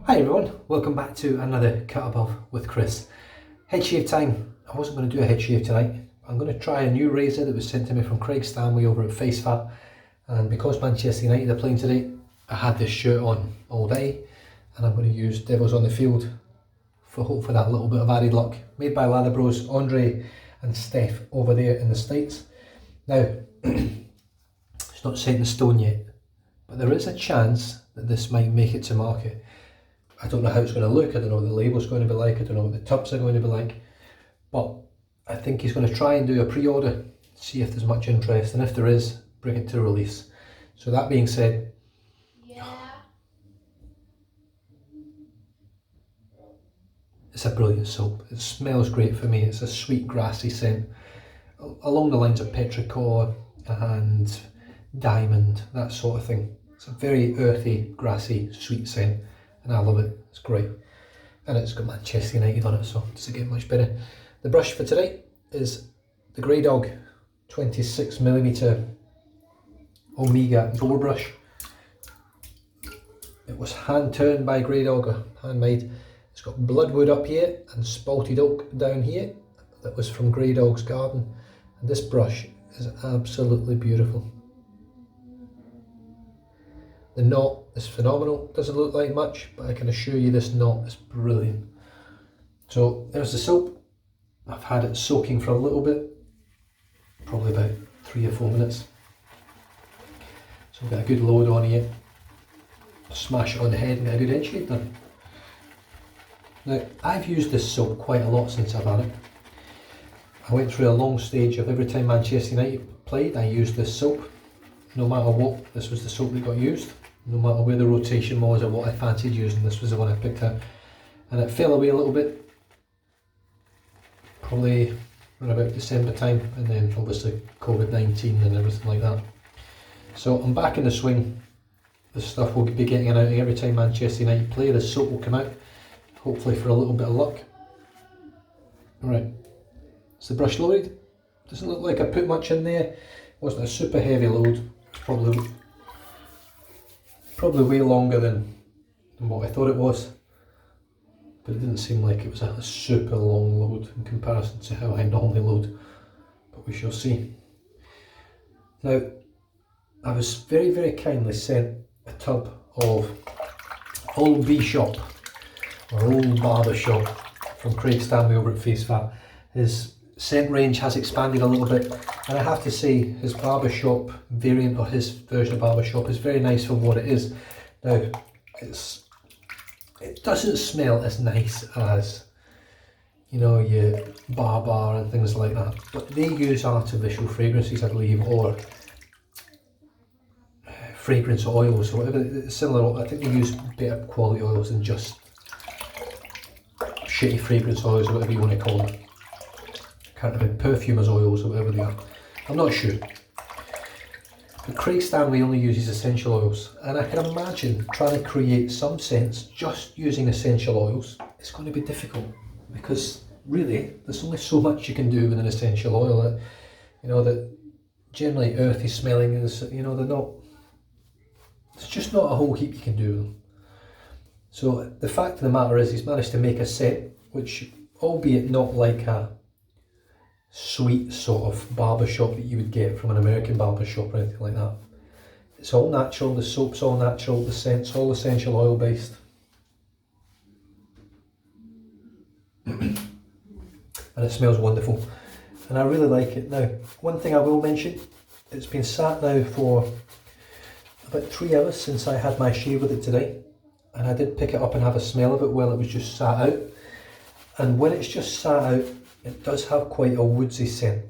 Hi everyone, welcome back to another Cut Above with Chris. Head shave time. I wasn't going to do a head shave tonight. I'm going to try a new razor that was sent to me from Craig Stanley over at Face Fat, and because Manchester United are playing today, I had this shirt on all day and I'm going to use Devils on the Field for hopefully that little bit of added luck. Made by Lather Bros, Andre and Steph over there in the States. Now, it's not set in stone yet, but there is a chance that this might make it to market. I don't know how it's going to look, I don't know what the label's going to be like, I don't know what the tubs are going to be like, but I think he's going to try and do a pre-order, see if there's much interest, and if there is, bring it to release. So that being said, it's a brilliant soap. It smells great for me. It's a sweet grassy scent, along the lines of petrichor and diamond, that sort of thing. It's a very earthy, grassy, sweet scent. And I love it, it's great. And it's got Manchester United on it, so does it get much better? The brush for today is the Grey Dog 26mm Omega door brush. It was hand turned by Grey Dog, handmade. It's got bloodwood up here and spalted oak down here. That was from Grey Dog's garden. And this brush is absolutely beautiful. The knot is phenomenal, doesn't look like much, but I can assure you this knot is brilliant. So there's the soap. I've had it soaking for a little bit, probably about 3 or 4 minutes. So I've got a good load on here. Smash it on the head and get a good head shave done. Now, I've used this soap quite a lot since I've had it. I went through a long stage of every time Manchester United played, I used this soap. No matter what, this was the soap that got used. No matter where the rotation was or what I fancied using, this was the one I picked out. And it fell away a little bit, probably around about December time, and then obviously COVID-19 and everything like that. So I'm back in the swing. This stuff will be getting out every time Manchester United play. The soap will come out, hopefully for a little bit of luck. Alright, is the brush loaded? Doesn't look like I put much in there. It wasn't a super heavy load. It's probably way longer than what I thought it was, but it didn't seem like it was a super long load in comparison to how I normally load, but we shall see. Now, I was very kindly sent a tub of Old B Shop, or Old Barber Shop, from Craig Stanley over at Face Fat. His scent range has expanded a little bit, and I have to say his barbershop variant, or his version of barbershop, is very nice for what it is. Now, it doesn't smell as nice as, you know, your Bar and things like that, but they use artificial fragrances, I believe, or fragrance oils or whatever, similar. I think they use better quality oils than just shitty fragrance oils or whatever you want to call them. Can't remember, perfumers oils or whatever they are. I'm not sure. But Craig Stanley only uses essential oils, and I can imagine trying to create some scents just using essential oils. It's going to be difficult because really there's only so much you can do with an essential oil. That, you know, that generally earthy smelling is, you know, they're not. There's just not a whole heap you can do with them. So the fact of the matter is, he's managed to make a set which, albeit not like a sweet sort of barbershop that you would get from an American barbershop or anything like that. It's all natural, the soap's all natural, the scent's all essential oil based. And it smells wonderful. And I really like it. Now, one thing I will mention, it's been sat now for about 3 hours since I had my shave with it today. And I did pick it up and have a smell of it while it was just sat out. And when it's just sat out, it does have quite a woodsy scent.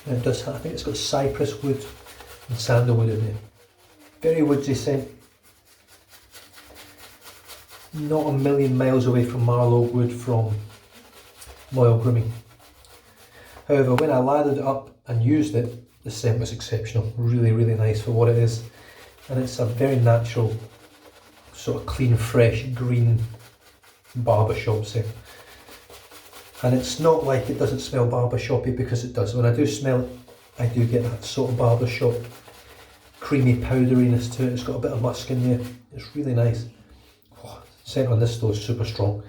And it does have, I think it's got cypress wood and sandalwood in there. Very woodsy scent. Not a million miles away from Marlow wood from Moyle Grooming. However, when I lathered it up and used it, the scent was exceptional. Really nice for what it is. And it's a very natural, sort of clean, fresh, green barbershop scent. And it's not like it doesn't smell barbershoppy, because it does. When I do smell it, I do get that sort of barbershop creamy powderiness to it. It's got a bit of musk in there. It's really nice. Oh, Scent on this though is super strong.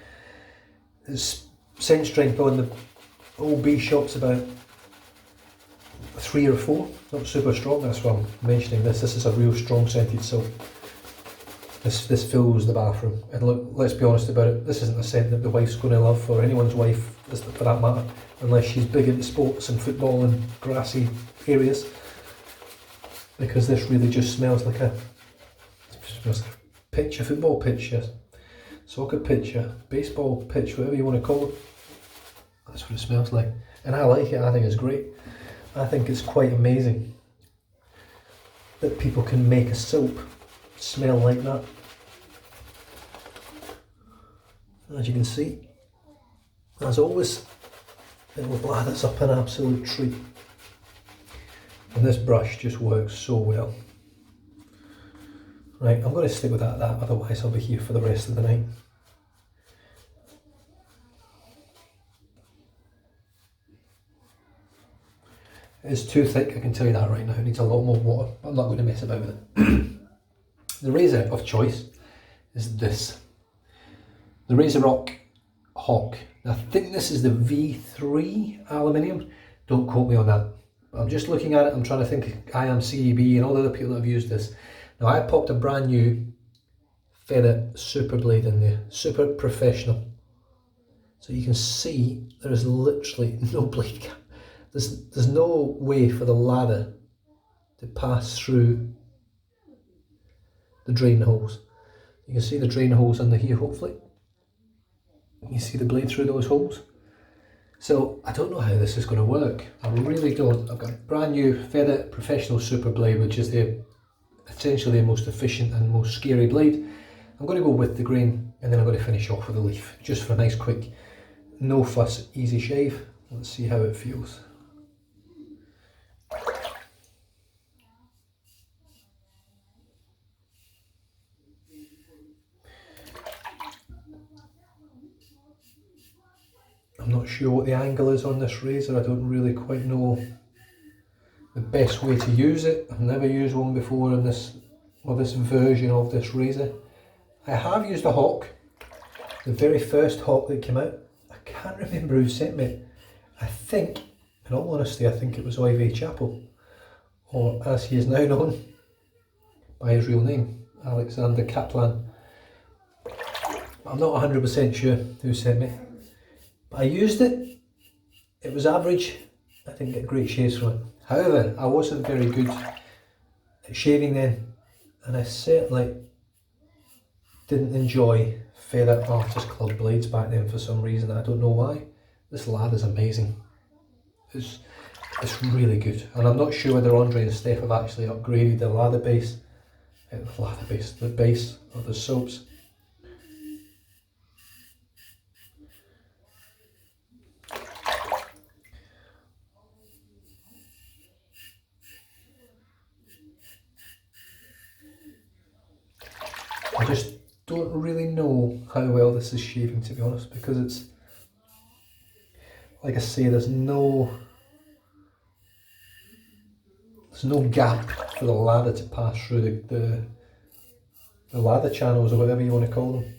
Its scent strength on the old B shop's about 3 or 4, not super strong, that's why I'm mentioning this. This is a real strong scented soap. This fills the bathroom, and look, let's be honest about it, this isn't a scent that the wife's going to love, or anyone's wife for that matter, unless she's big into sports and football and grassy areas, because this really just smells like a pitch, a football pitch, a soccer pitch, a baseball pitch, whatever you want to call it. That's what it smells like, and I like it. I think it's great. I think it's quite amazing that people can make a soap smell like that. As you can see, as always, it will lather up an absolute treat. And this brush just works so well. Right, I'm going to stick with that, otherwise I'll be here for the rest of the night. It's too thick, I can tell you that right now. It needs a lot more water. I'm not going to mess about with it. The razor of choice is this. The RazoRock Hawk. Now, I think this is the V2 Aluminium. Don't quote me on that. I'm just looking at it, I'm trying to think I am CEB and all the other people that have used this. Now, I popped a brand new feather super blade in there. Super professional. So you can see there is literally no blade cap. There's no way for the lather to pass through the drain holes. You can see the drain holes under here, hopefully. You can see the blade through those holes. So I don't know how this is going to work. I really don't. I've got a brand new Feather Professional Super Blade, which is essentially the most efficient and most scary blade. I'm going to go with the grain, and then I'm going to finish off with a leaf, just for a nice quick, no fuss, easy shave. Let's see how it feels. I'm not sure what the angle is on this razor. I don't really quite know the best way to use it. I've never used one before in this version of this razor. I have used a Hawk, the very first Hawk that came out. I can't remember who sent me it. I think, in all honesty, I think it was Ivy Chapel, or as he is now known by his real name, Alexander Kaplan. I'm not 100% sure who sent me. But I used it. It was average. I didn't get great shaves from it. However, I wasn't very good at shaving then, and I certainly didn't enjoy Feather Artist Club blades back then for some reason. I don't know why. This lather's amazing. It's really good, and I'm not sure whether Andre and Steph have actually upgraded the the base of the soaps. I just don't really know how well this is shaving, to be honest, because it's, like I say, there's no gap for the lather to pass through the lather channels, or whatever you want to call them.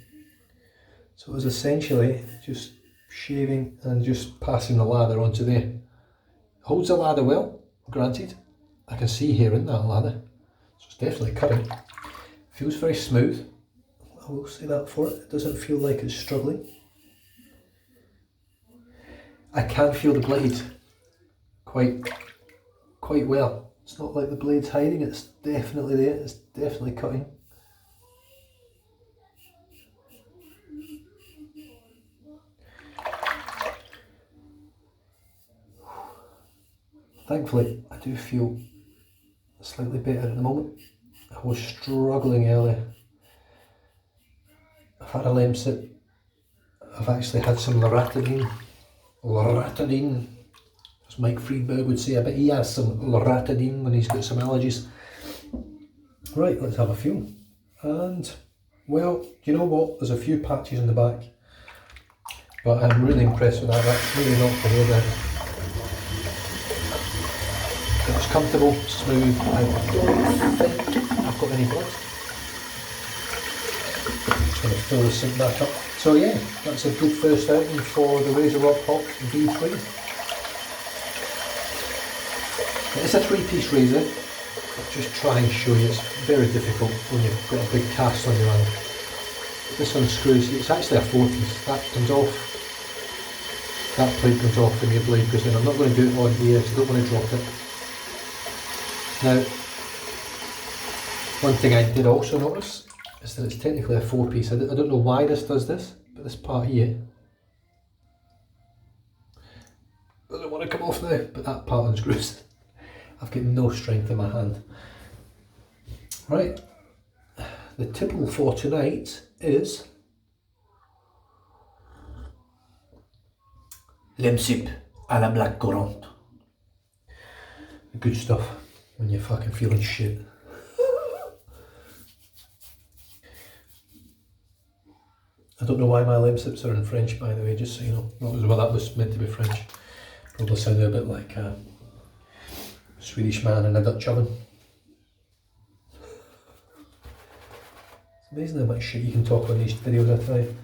So it was essentially just shaving and just passing the lather onto there. Holds the lather well, granted. I can see here in that lather, so it's definitely cutting. Feels very smooth, I will say that for it. It doesn't feel like it's struggling. I can feel the blade quite well. It's not like the blade's hiding, it's definitely there, it's definitely cutting. Thankfully, I do feel slightly better at the moment. I was struggling earlier. I've had a Lemsip. I've actually had some loratadine, as Mike Friedberg would say. I bet he has some loratadine when he's got some allergies. Right, let's have a feel. And, well, you know what? There's a few patches in the back, but I'm really impressed with that. That's really knocked the hair down. It was comfortable, smooth. I don't think I've got any blood. going to fill the sink back up. So yeah, that's a good first outing for the RazoRock Hawk V2. It's a 3-piece razor. I'll just try and show you. It's very difficult when you've got a big cast on your hand. This unscrews. It's actually a 4-piece. That comes off. That plate comes off and your blade goes in. I'm not going to do it on here because I don't want to drop it. Now, one thing I did also notice is that it's technically a 4-piece. I don't know why this does this, but this part here doesn't want to come off now, but that part unscrews. I've got no strength in my hand. Right, the tipple for tonight is Lemsip à la black currant. Good stuff when you're fucking feeling shit. I don't know why my lemsips are in French, by the way, just so you know. Well, that was meant to be French. Probably sounded a bit like a Swedish man in a Dutch oven. It's amazing how much shit you can talk on these videos, I tell you.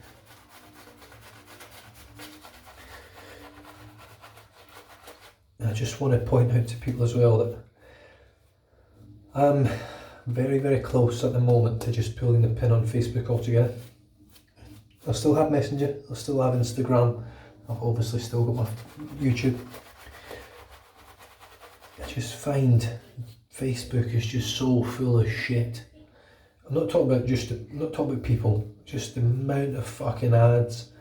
I just want to point out to people as well that I'm very, very close at the moment to just pulling the pin on Facebook altogether. I still have Messenger, I still have Instagram, I've obviously still got my YouTube. I just find Facebook is just so full of shit. I'm not talking about people, just the amount of fucking ads,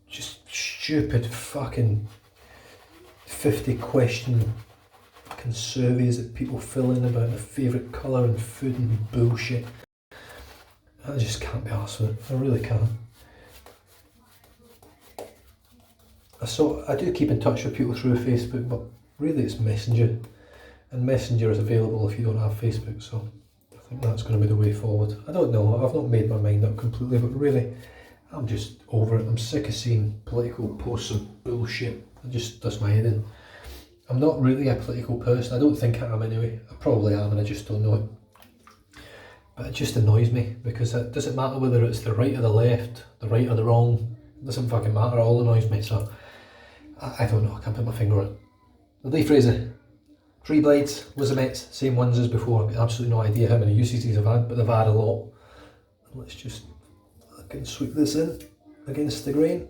just stupid fucking 50 question fucking surveys that people fill in about their favourite colour and food and bullshit. I just can't be arsed with it, I really can't. I do keep in touch with people through Facebook, but really it's Messenger, and Messenger is available if you don't have Facebook, so I think that's going to be the way forward. I don't know, I've not made my mind up completely, but really I'm just over it. I'm sick of seeing political posts of bullshit. It just does my head in. I'm not really a political person, I don't think I am anyway. I probably am and I just don't know it. But it just annoys me because it doesn't matter whether it's the right or the left, the right or the wrong. It doesn't fucking matter, it all annoys me, so I don't know, I can't put my finger on it. The leaf razor, 3 blades, Lizamettes, same ones as before. I've got absolutely no idea how many uses these have had, but they've had a lot. Let's just, I can sweep this in against the grain.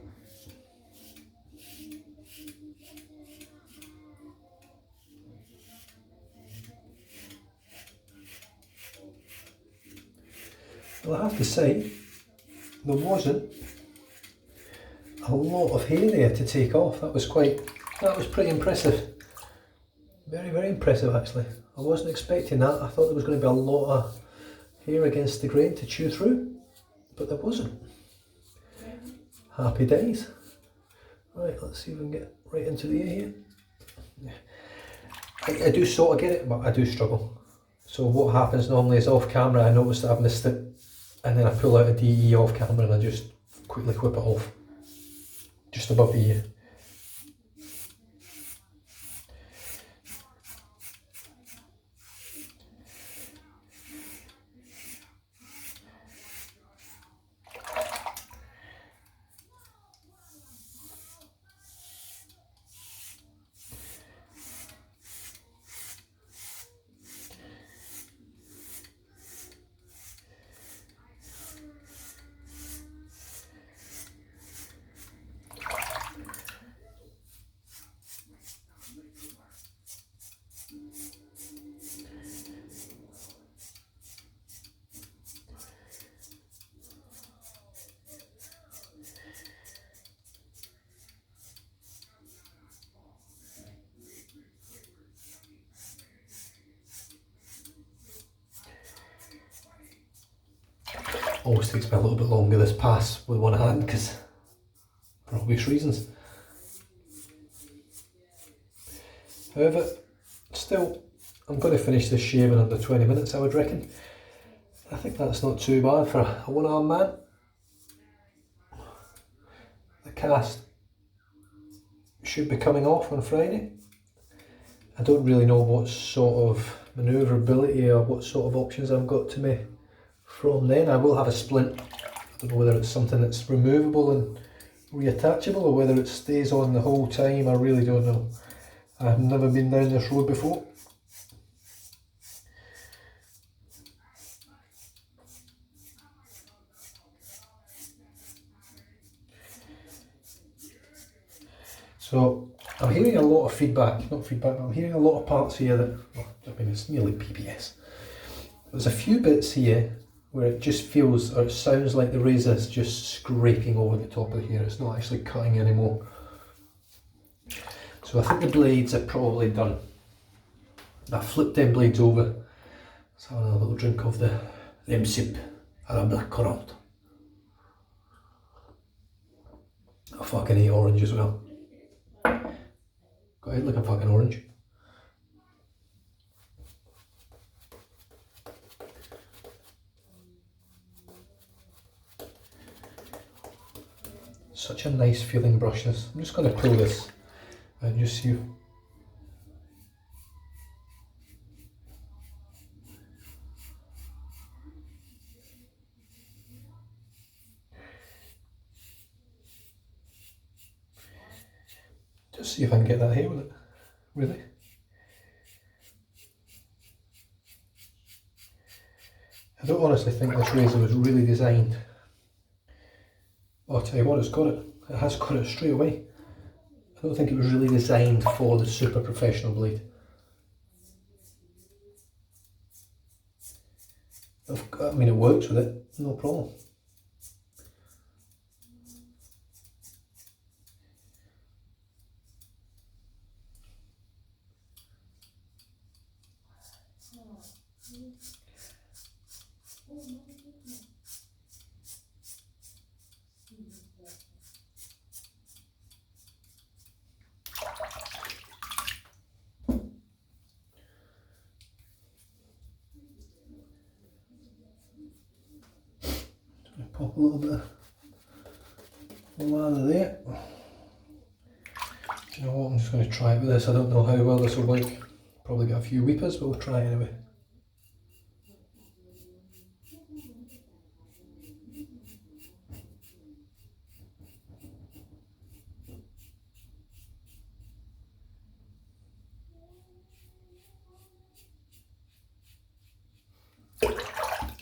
Well, I have to say, there wasn't a lot of hair there to take off. That was pretty impressive. Very, very impressive actually. I wasn't expecting that. I thought there was going to be a lot of hair against the grain to chew through, but there wasn't. Happy days. Right, let's see if we can get right into the ear here. I do sort of get it, but I do struggle. So what happens normally is off camera I notice that I've missed it, and then I pull out a DE off camera and I just quickly whip it off, just above the ear. Always takes me a little bit longer this pass with one hand because for obvious reasons. However, still, I'm going to finish this shave in under 20 minutes I would reckon. I think that's not too bad for a one-armed man. The cast should be coming off on Friday. I don't really know what sort of manoeuvrability or what sort of options I've got to me From then I will have a splint. I don't know whether it's something that's removable and reattachable or whether it stays on the whole time. I really don't know. I've never been down this road before. So I'm hearing a lot of feedback, not feedback, but I'm hearing a lot of parts here that, well, I mean it's nearly PPS. There's a few bits here where it just feels, or it sounds like the razor's just scraping over the top of here. It's not actually cutting anymore. So I think the blades are probably done. I flipped them blades over. Let's have another little drink of the sip and a black currant. I fucking hate orange as well. Got it like a fucking orange. Such a nice feeling brush this. I'm just going to pull this and just see. Just see if I can get that here with it. Really. I don't honestly think this razor was really designed. I'll tell you what, it's got it. It has got it straight away. I don't think it was really designed for the super professional blade. I mean, it works with it, no problem. Pop a little bit of lather there. Do you know what, I'm just going to try it with this. I don't know how well this will work. Probably got a few weepers, but we'll try it anyway.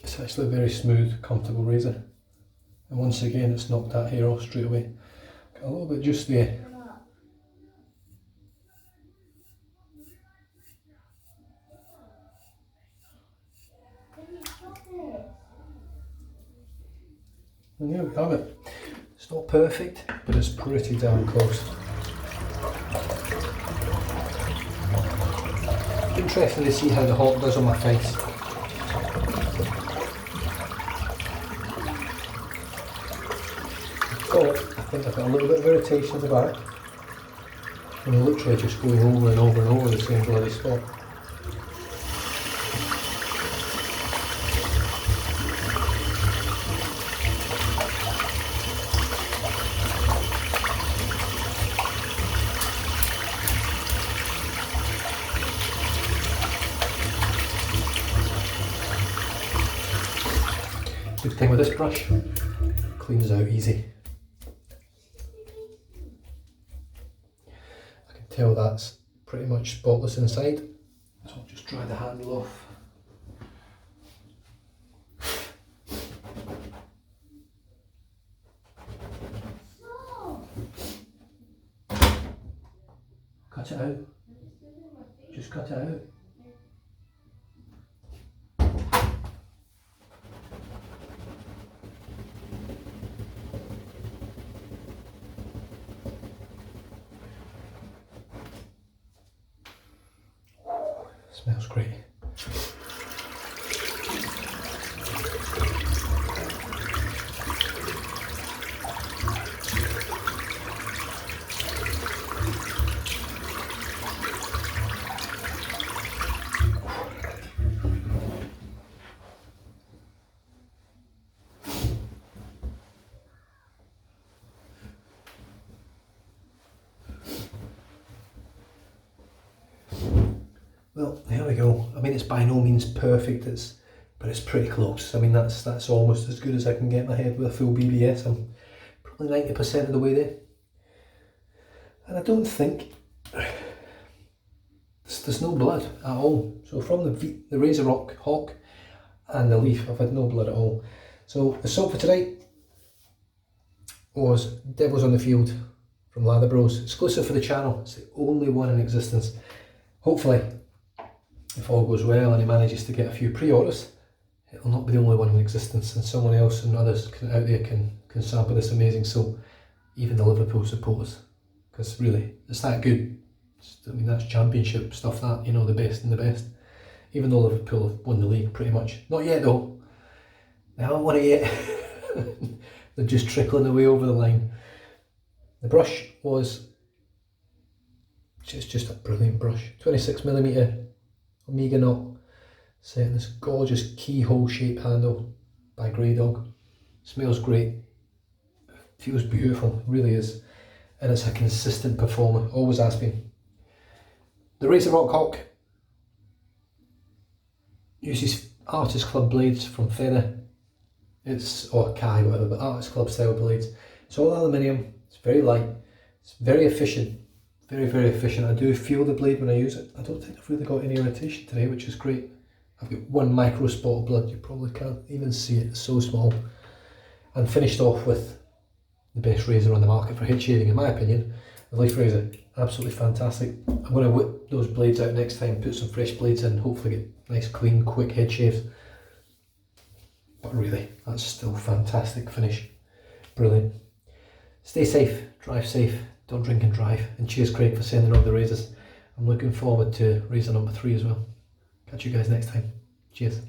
It's actually a very smooth, comfortable razor. And once again, it's knocked that hair off straight away. Got a little bit just there. And there we have it. It's not perfect, but it's pretty damn close. Interesting to see how the Hawk does on my face. I think I've got a little bit of irritation at the back. I'm literally just going over and over and over the same bloody spot. Good thing with this brush, cleans out easy. Tell that's pretty much spotless inside, so I'll just dry the handle off. Cut it out, just cut it out. Smells great. Well, there we go. I mean, it's by no means perfect. It's but it's pretty close. I mean, that's almost as good as I can get my head with a full BBS. I'm probably 90% of the way there. And I don't think, there's no blood at all. So from the RazoRock Hawk and the Leaf, I've had no blood at all. So the salt for today was Devils on the Field from Lather Bros, exclusive for the channel. It's the only one in existence. Hopefully, if all goes well and he manages to get a few pre-orders, it'll not be the only one in existence, and someone else and others out there can sample this amazing soap, even the Liverpool supporters, because really, it's that good. I mean, that's championship stuff, that, you know, the best and the best. Even though Liverpool have won the league pretty much. Not yet though. They haven't won it yet. They're just trickling away over the line. The brush was just a brilliant brush. 26mm Omega knot, set in this gorgeous keyhole shaped handle by Grey Dog. Smells great. Feels beautiful, really is. And it's a consistent performer, always has been. The RazoRock Hawk uses Artist Club blades from Feather. Or Kai, whatever, but Artist Club style blades. It's all aluminium, it's very light, it's very efficient, very, very efficient. I do feel the blade when I use it. I don't think I've really got any irritation today, which is great. I've got one micro spot of blood, you probably can't even see it, it's so small. And finished off with the best razor on the market for head shaving, in my opinion, the Leaf Razor. Absolutely fantastic. I'm going to whip those blades out next time, put some fresh blades in, hopefully get nice, clean, quick head shaves. But really, that's still fantastic finish. Brilliant. Stay safe, drive safe, don't drink and drive. And cheers, Craig, for sending all the razors. I'm looking forward to razor number 3 as well. Catch you guys next time. Cheers.